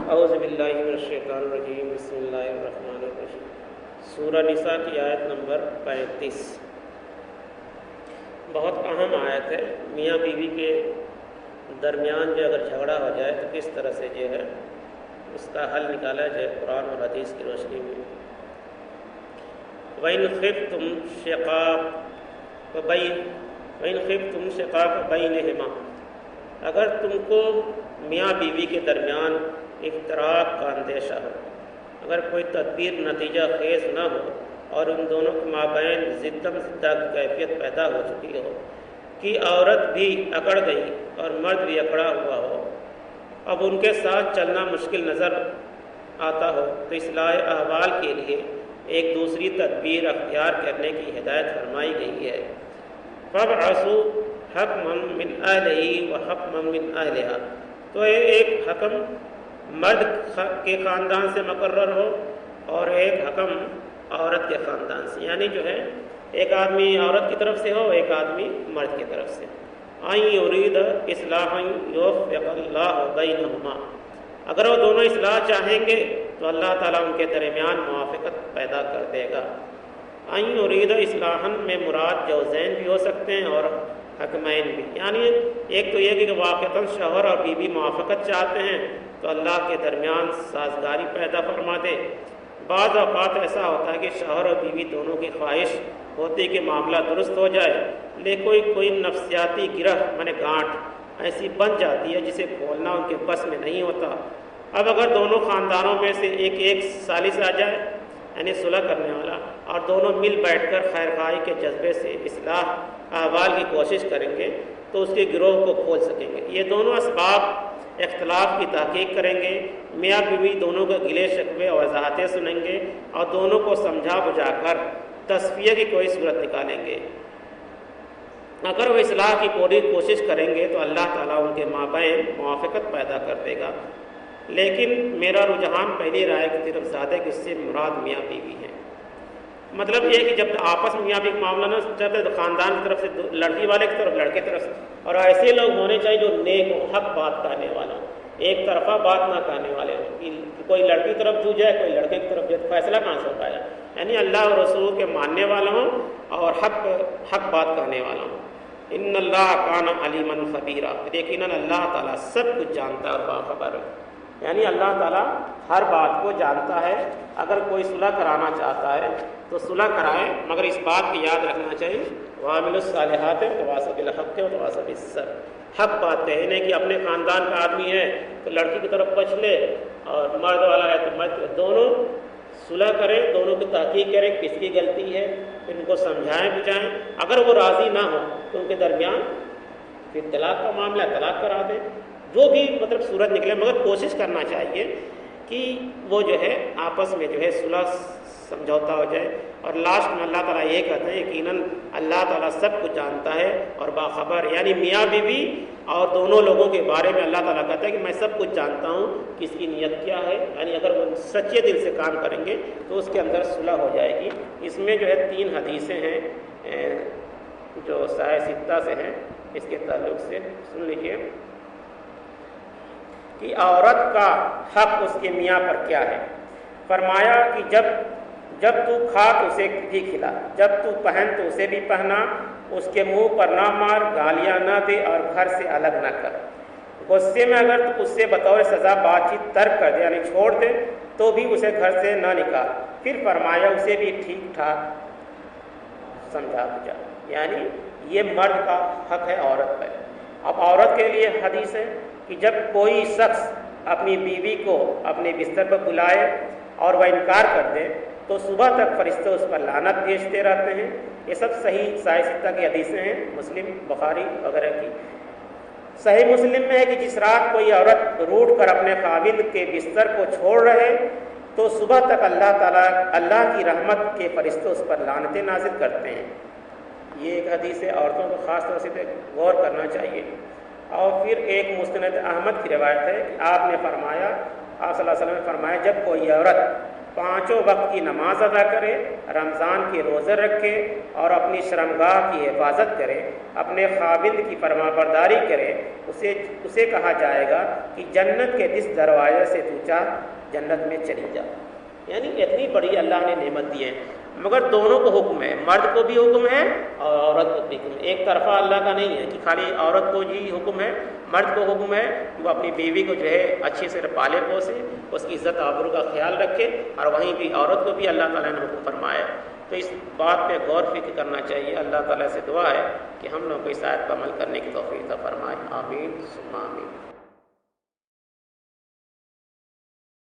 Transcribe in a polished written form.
اعوذ باللہ من الشیطان الرجیم، بسم اللہ الرحمن الرحیم۔ سورہ نساء کی آیت نمبر 35 بہت اہم آیت ہے۔ میاں بیوی کے درمیان جو اگر جھگڑا ہو جائے تو کس طرح سے جو ہے اس کا حل نکالا جائے قرآن اور حدیث کی روشنی میں۔ وَإِنْ خِفْتُمْ شِقَاقَ بَيْنِهِمَا، اگر تم کو میاں بیوی کے درمیان افتراق کا اندیشہ ہو، اگر کوئی تدبیر نتیجہ خیز نہ ہو اور ان دونوں کے مابین ضدم ضدہ کی کیفیت پیدا ہو چکی ہو کہ عورت بھی اکڑ گئی اور مرد بھی اکڑا ہوا ہو، اب ان کے ساتھ چلنا مشکل نظر آتا ہو، تو اصلاح احوال کے لیے ایک دوسری تدبیر اختیار کرنے کی ہدایت فرمائی گئی ہے۔ فَابْعَثُوا حَكْمًا مِّنْ أَهْلِهِ وَحَكْمًا مِّنْ أَهْلِهَا، تو ایک حکم مرد کے خاندان سے مقرر ہو اور ایک حکم عورت کے خاندان سے، یعنی جو ہے ایک آدمی عورت کی طرف سے ہو، ایک آدمی مرد کی طرف سے۔ أَن يُرِيدَ إِصْلَاحًا يُوَفِّقَ اللَّهُ بَيْنَهُمَا، اگر وہ دونوں اصلاح چاہیں گے تو اللہ تعالیٰ ان کے درمیان موافقت پیدا کر دے گا۔ أَن يُرِيدَ إِصْلَاحًا میں مراد جوزین بھی ہو سکتے ہیں اور حکمین بھی، یعنی ایک تو یہ کہ واقعتاً شوہر اور بیوی موافقت چاہتے ہیں تو اللہ کے درمیان سازگاری پیدا فرما دے۔ بعض اوقات ایسا ہوتا ہے کہ شوہر اور بیوی دونوں کی خواہش ہوتی کہ معاملہ درست ہو جائے، لیکن کوئی نفسیاتی گرہ گانٹھ ایسی بن جاتی ہے جسے کھولنا ان کے بس میں نہیں ہوتا۔ اب اگر دونوں خاندانوں میں سے ایک ثالث آ جائے، یعنی صلح کرنے والا، اور دونوں مل بیٹھ کر خیر خواہی کے جذبے سے اصلاح احوال کی کوشش کریں گے تو اس کے گروہ کو کھول سکیں گے۔ یہ دونوں اسباب اختلاف کی تحقیق کریں گے، میاں بیوی دونوں کے گلے شکوے اور وضاحتیں سنیں گے اور دونوں کو سمجھا بجھا کر تصفیہ کی کوئی صورت نکالیں گے۔ اگر وہ اصلاح کی پوری کوشش کریں گے تو اللہ تعالیٰ ان کے مابین موافقت پیدا کر دے گا، لیکن میرا رجحان پہلی رائے کی طرف زیادہ ہے کہ اس سے مراد میاں بیوی ہے۔ مطلب یہ کہ جب آپس میں میاں بیوی معاملہ نہ چلے تو خاندان کی طرف سے لڑکی والے کی طرف، لڑکے کی طرف سے، اور ایسے لوگ ہونے چاہیے جو نیک ہو، حق بات کہنے والا ہو، ایک طرفہ بات نہ کہنے والے ہوں کہ کوئی لڑکی کی طرف جو جائے کوئی لڑکے کی طرف جائے، فیصلہ کہاں سے ہو پائے گا؟ یعنی اللہ اور رسول کے ماننے والا ہوں اور حق بات کہنے والا ہوں۔ ان اللہ کان علیما خبیرا، یقیناً اللہ تعالیٰ سب کچھ جانتا ہے اور باخبر ہے، یعنی اللہ تعالیٰ ہر بات کو جانتا ہے۔ اگر کوئی صلح کرانا چاہتا ہے تو صلح کرائے، مگر اس بات کی یاد رکھنا چاہیے وَعَمِلُوا الصَّالِحَاتِ وَتَوَاصَوْا بِالْحَقِّ وَتَوَاصَوْا بِالصَّبْرِ، حق بات کہے، نہیں کہ اپنے خاندان کا آدمی ہے تو لڑکی کی طرف پچھ لے اور مرد والا ہے تو مرد، دونوں صلح کریں، دونوں کی تحقیق کریں کس کی غلطی ہے، ان کو سمجھائیں بجھائیں۔ اگر وہ راضی نہ ہو تو ان کے درمیان پھر طلاق کا معاملہ طلاق کرا دیں، جو بھی مطلب صورت نکلے، مگر کوشش کرنا چاہیے کہ وہ جو ہے آپس میں جو ہے صلح سمجھوتا ہو جائے۔ اور لاسٹ میں اللہ تعالیٰ یہ کہتے ہیں یقیناً اللہ تعالیٰ سب کچھ جانتا ہے اور باخبر، یعنی میاں بیوی اور دونوں لوگوں کے بارے میں اللہ تعالیٰ کہتا ہے کہ میں سب کچھ جانتا ہوں کہ اس کی نیت کیا ہے، یعنی اگر وہ سچے دل سے کام کریں گے تو اس کے اندر صلح ہو جائے گی۔ اس میں جو ہے 3 حدیثیں ہیں جو صحیح ستہ سے ہیں، اس کے تعلق سے سن لیجیے کہ عورت کا حق اس کے میاں پر کیا ہے۔ فرمایا کہ جب تو کھا تو اسے بھی کھلا، جب تو پہن تو اسے بھی پہنا، اس کے منہ پر نہ مار، گالیاں نہ دے اور گھر سے الگ نہ کر۔ غصے میں اگر تو اس سے بطور سزا بات چیت ترک کر دے یعنی چھوڑ دے تو بھی اسے گھر سے نہ نکال۔ پھر فرمایا اسے بھی ٹھیک ٹھاک سمجھا بجھا، یعنی یہ مرد کا حق ہے عورت پر۔ اب عورت کے لیے حدیث ہے کہ جب کوئی شخص اپنی بیوی کو اپنے بستر پر بلائے اور وہ انکار کر دے تو صبح تک فرشتے اس پر لعنت بھیجتے رہتے ہیں۔ یہ سب صحیح ستہ کی حدیثیں ہیں، مسلم، بخاری وغیرہ کی۔ صحیح مسلم میں ہے کہ جس رات کوئی عورت روٹ کر اپنے خاوند کے بستر کو چھوڑ رہے تو صبح تک اللہ تعالیٰ اللہ کی رحمت کے فرشتے اس پر لعنتیں نازل کرتے ہیں۔ یہ ایک حدیث ہے، عورتوں کو خاص طور سے غور کرنا چاہیے۔ اور پھر ایک مسند احمد کی روایت ہے کہ آپ صلی اللہ علیہ وسلم نے فرمایا جب کوئی عورت 5 وقت کی نماز ادا کرے، رمضان کے روزے رکھے اور اپنی شرمگاہ کی حفاظت کرے، اپنے خاوند کی فرما برداری کرے، اسے کہا جائے گا کہ جنت کے جس دروازے سے تو چاہ جنت میں چلی جا۔ یعنی اتنی بڑی اللہ نے نعمت دی ہے، مگر دونوں کو حکم ہے، مرد کو بھی حکم ہے اور عورت کو بھی حکم ہے۔ ایک طرفہ اللہ کا نہیں ہے کہ خالی عورت کو ہی حکم ہے، مرد کو حکم ہے کہ وہ اپنی بیوی کو جو ہے اچھے سے پالے پوسے، اس کی عزت آبرو کا خیال رکھے، اور وہیں بھی عورت کو بھی اللہ تعالیٰ نے حکم فرمایا۔ تو اس بات پہ غور فکر کرنا چاہیے۔ اللہ تعالیٰ سے دعا ہے کہ ہم لوگوں کو اس آیت پر عمل کرنے کی توفیق عطا فرمائے۔ آمین ثم آمین۔